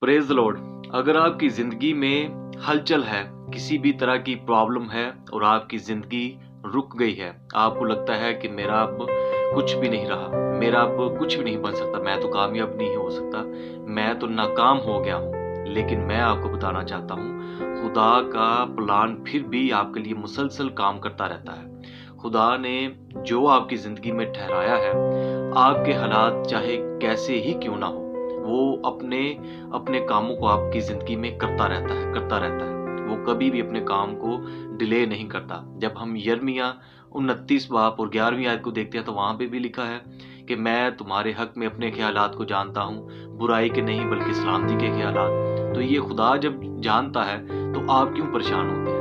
Praise the Lord. अगर आपकी ज़िंदगी में हलचल है, किसी भी तरह की प्रॉब्लम है और आपकी ज़िंदगी रुक गई है, आपको लगता है कि मेरा अब कुछ भी नहीं रहा, मेरा अब कुछ भी नहीं बन सकता, मैं तो कामयाब नहीं हो सकता, मैं तो नाकाम हो गया हूँ, लेकिन मैं आपको बताना चाहता हूँ खुदा का प्लान फिर भी आपके लिए मुसलसल काम करता रहता है। खुदा ने जो आपकी ज़िंदगी में ठहराया है, आपके हालात चाहे कैसे ही क्यों ना हो, वो अपने अपने कामों को आपकी ज़िंदगी में करता रहता है। वो कभी भी अपने काम को डिले नहीं करता। जब हम यिर्मयाह 29 बाब और 11वीं आयत को देखते हैं तो वहाँ पे भी लिखा है कि मैं तुम्हारे हक में अपने ख्यालात को जानता हूँ, बुराई के नहीं बल्कि सलामती के ख्यालात। तो ये खुदा जब जानता है तो आप क्यों परेशान होते हैं?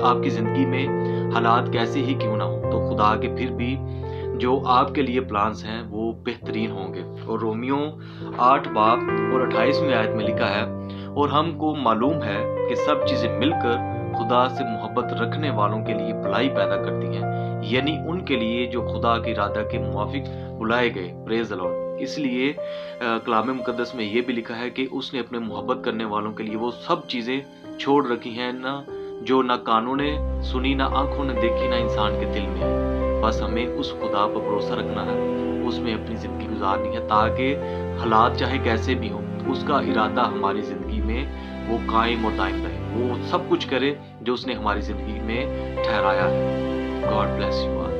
आपकी ज़िंदगी में हालात कैसे ही क्यों ना हो, तो खुदा के फिर भी जो आपके लिए प्लान्स हैं वो बेहतरीन होंगे। और रोमियो 8 बाब और 28वीं आयत में लिखा है, और हमको मालूम है कि सब चीज़ें मिलकर खुदा से मोहब्बत रखने वालों के लिए भलाई पैदा करती हैं, यानी उनके लिए जो खुदा के इरादा के मुआफिक बुलाए गए। Praise the Lord. इसलिए कलाम मुकद्दस में ये भी लिखा है कि उसने अपने मोहब्बत करने वालों के लिए वो सब चीज़ें छोड़ रखी हैं ना, जो ना कानों ने सुनी, ना आंखों ने देखी, ना इंसान के दिल में आई। बस हमें उस खुदा पर भरोसा रखना है, उसमें अपनी ज़िंदगी गुजारनी है, ताकि हालात चाहे कैसे भी हों, उसका इरादा हमारी ज़िंदगी में वो कायम और दायम रहे। वो सब कुछ करे जो उसने हमारी ज़िंदगी में ठहराया है। God bless you all.